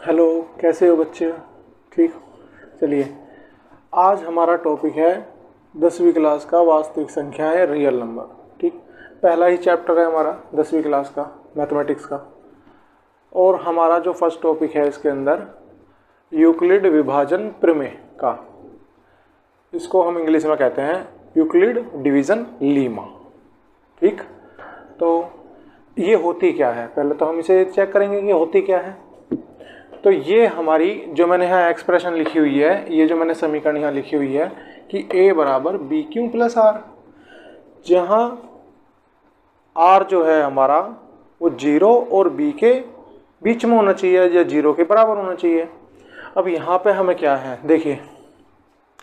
Hello, कैसे हो बच्चे? ठीक। चलिए, आज हमारा टॉपिक है 10वीं क्लास का वास्तविक संख्याएं, रियल नंबर। ठीक, पहला ही चैप्टर है हमारा 10वीं क्लास का मैथमेटिक्स का। और हमारा जो फर्स्ट टॉपिक है इसके अंदर यूक्लिड विभाजन प्रमेय का, इसको हम इंग्लिश में कहते हैं यूक्लिड डिवीज़न लीमा। ठीक, तो ये होती क्या है, पहले तो हम इसे चेक करेंगे कि होती क्या है। तो ये हमारी जो मैंने यहाँ एक्सप्रेशन लिखी हुई है, ये जो मैंने समीकरण यहाँ लिखी हुई है कि a बराबर बी क्यू प्लस आर, जहाँ r जो है हमारा वो 0 और b के बीच में होना चाहिए या 0 के बराबर होना चाहिए। अब यहाँ पे हमें क्या है, देखिए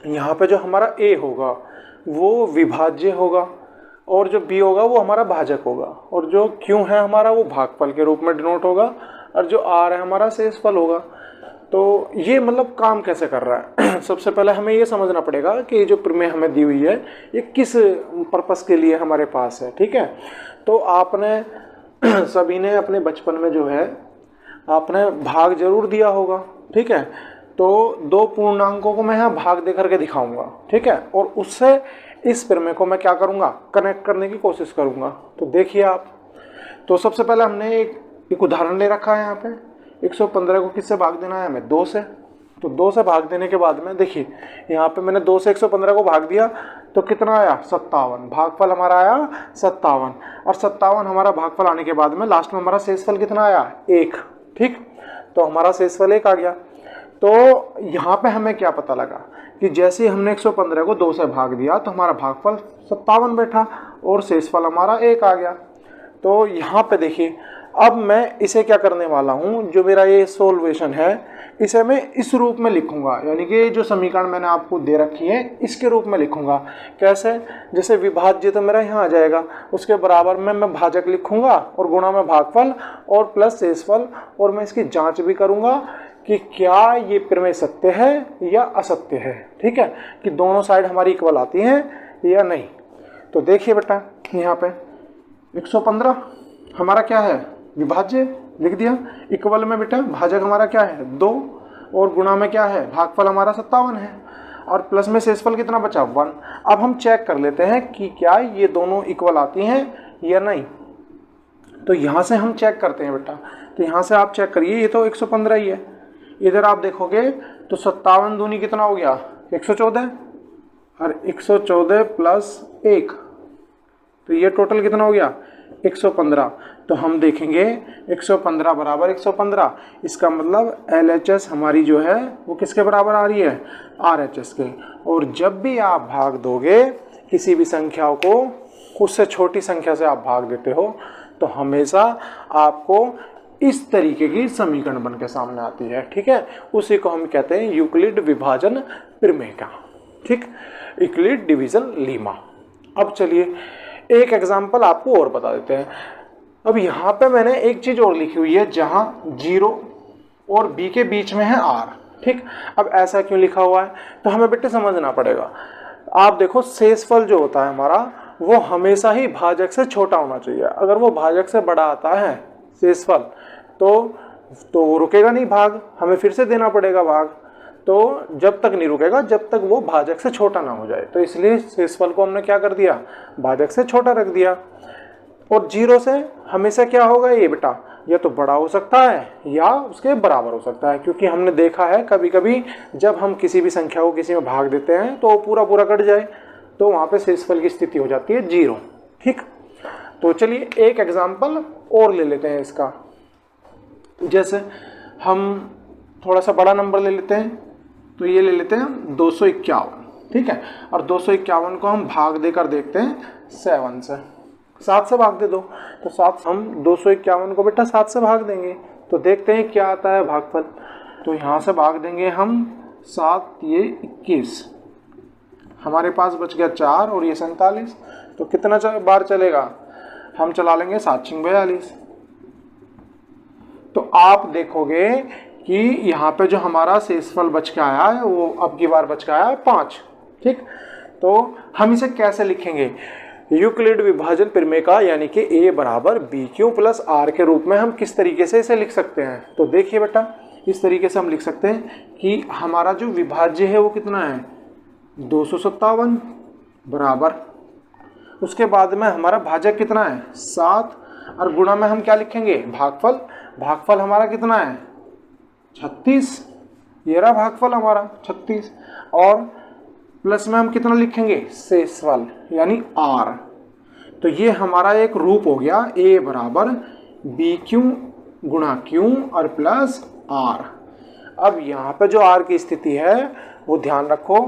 यहाँ पे जो हमारा a होगा वो विभाज्य होगा और जो b होगा वो हमारा भाजक होगा, और जो q है हमारा वो भागफल के रूप में डिनोट होगा, और जो r है हमारा शेषफल होगा। तो ये मतलब काम कैसे कर रहा है सबसे पहले हमें ये समझना पड़ेगा कि जो प्रमेय हमें दी हुई है ये किस पर्पस के लिए हमारे पास है। ठीक है, तो आपने सभी ने अपने बचपन में जो है आपने भाग जरूर दिया होगा। ठीक है, तो दो पूर्णांकों को मैं यहाँ भाग दे करके दिखाऊंगा। ठीक है, और उससे इस प्रमेय को मैं क्या करूँगा, कनेक्ट करने की कोशिश करूँगा। तो देखिए आप, तो सबसे पहले हमने एक उदाहरण ले रखा है यहाँ पे। 115 को किससे भाग देना है हमें, 2 से। तो 2 से भाग देने के बाद में देखिए यहाँ पे मैंने 2 से 115 को भाग दिया तो कितना आया, 57। भागफल हमारा आया 57, और 57 हमारा भागफल आने के बाद में लास्ट में हमारा शेषफल कितना आया, 1। ठीक, तो हमारा शेषफल 1 आ गया। तो यहाँ पे हमें क्या पता लगा कि जैसे ही हमने 115 को 2 से भाग दिया तो हमारा भागफल 57 बैठा और शेषफल हमारा 1 आ गया। तो यहाँ पे देखिए, अब मैं इसे क्या करने वाला हूँ, जो मेरा ये सोल्वेशन है इसे मैं इस रूप में लिखूंगा, यानी कि जो समीकरण मैंने आपको दे रखी है इसके रूप में लिखूंगा। कैसे, जैसे विभाज्य तो मेरा यहाँ आ जाएगा, उसके बराबर में मैं भाजक लिखूंगा और गुणा में भागफल और प्लस शेषफल, और मैं इसकी जांच भी करूंगा कि क्या ये प्रमेय सत्य है या असत्य है। ठीक है, कि दोनों साइड हमारी इक्वल आती हैं या नहीं। तो देखिए बेटा, यहाँ पे 115 हमारा क्या है, विभाज्य लिख दिया, इक्वल में बेटा भाजक हमारा क्या है 2, और गुणा में क्या है भागफल हमारा 57 है, और प्लस में शेषफल कितना बचा 1। अब हम चेक कर लेते हैं कि क्या ये दोनों इक्वल आती हैं या नहीं। तो यहाँ से हम चेक करते हैं बेटा, तो यहाँ से आप चेक करिए, ये तो 115 ही है। इधर आप देखोगे तो 57 दूनी कितना हो गया, 114, और 114 प्लस 1, तो ये टोटल कितना हो गया 115। तो हम देखेंगे 115 बराबर 115, इसका मतलब LHS हमारी जो है वो किसके बराबर आ रही है, RHS के। और जब भी आप भाग दोगे किसी भी संख्या को, उससे छोटी संख्या से आप भाग देते हो, तो हमेशा आपको इस तरीके की समीकरण बन के सामने आती है। ठीक है, उसी को हम कहते हैं यूक्लिड विभाजन प्रमेय का। ठीक, यूक्लिड डिवीजन लीमा। अब चलिए एक एग्जाम्पल आपको और बता देते हैं। अब यहाँ पे मैंने एक चीज और लिखी हुई है, जहाँ 0 और b के बीच में है r। ठीक, अब ऐसा क्यों लिखा हुआ है, तो हमें बेटे समझना पड़ेगा। आप देखो शेषफल जो होता है हमारा वो हमेशा ही भाजक से छोटा होना चाहिए। अगर वो भाजक से बड़ा आता है शेषफल तो वो रुकेगा नहीं भाग, हमें फिर से देना पड़ेगा भाग। तो जब तक नहीं रुकेगा जब तक वो भाजक से छोटा ना हो जाए, तो इसलिए शेषफल को हमने क्या कर दिया, भाजक से छोटा रख दिया। और 0 से हमेशा क्या होगा ये बेटा, या तो बड़ा हो सकता है या उसके बराबर हो सकता है, क्योंकि हमने देखा है कभी कभी जब हम किसी भी संख्या को किसी में भाग देते हैं तो पूरा पूरा कट जाए, तो वहाँ पे शेषफल की स्थिति हो जाती है 0। ठीक, तो चलिए एक एग्जाम्पल और ले लेते हैं इसका। जैसे हम थोड़ा सा बड़ा नंबर ले लेते हैं, तो ये ले लेते हैं 251। ठीक है, और 251 को हम भाग देकर देखते हैं 7 से। 7 से भाग दे दो, तो 7 हम 251 को बेटा 7 से भाग देंगे, तो देखते हैं क्या आता है भागफल। तो यहाँ से भाग देंगे हम 7 ये 21, हमारे पास बच गया 4 और ये 47। तो कितना बार चलेगा, हम चला लेंगे 7 6 42। तो आप देखोगे कि यहाँ पे जो हमारा शेषफल बच के आया है वो अब की बार बच के आया है 5। ठीक, तो हम इसे कैसे लिखेंगे, यूक्लिड विभाजन प्रमेय का यानी कि a बराबर बी क्यू प्लस आर के रूप में हम किस तरीके से इसे लिख सकते हैं? तो देखिए बेटा, इस तरीके से हम लिख सकते हैं कि हमारा जो विभाज्य है वो कितना है 257 बराबर, उसके बाद में हमारा भाजक कितना है 7 और गुणा में हम क्या लिखेंगे भागफल, भागफल हमारा कितना है 36, ये रहा भागफल हमारा 36 और प्लस में हम कितना लिखेंगे शेषफल यानी r। तो ये हमारा एक रूप हो गया a बराबर बी क्यू गुणा क्यू और प्लस r। अब यहाँ पे जो r की स्थिति है वो ध्यान रखो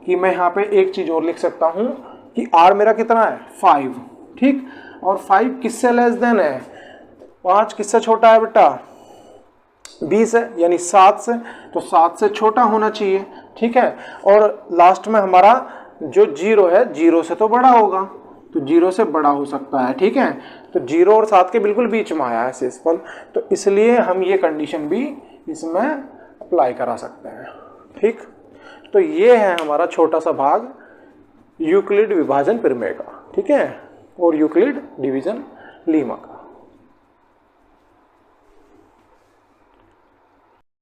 कि मैं यहाँ पे एक चीज और लिख सकता हूँ कि r मेरा कितना है 5, ठीक, और 5 किससे लेस देन है 5 किससे छोटा है बेटा 20 है यानी 7 से, तो 7 से छोटा होना चाहिए, ठीक है। और लास्ट में हमारा जो 0 है 0 से तो बड़ा होगा, तो 0 से बड़ा हो सकता है, ठीक है। तो 0 और 7 के बिल्कुल बीच में आया है शेषफल, तो इसलिए हम ये कंडीशन भी इसमें अप्लाई करा सकते हैं, ठीक। तो ये है हमारा छोटा सा भाग यूक्लिड विभाजन प्रमेय का, ठीक है, और यूक्लिड डिवीजन लीमा का।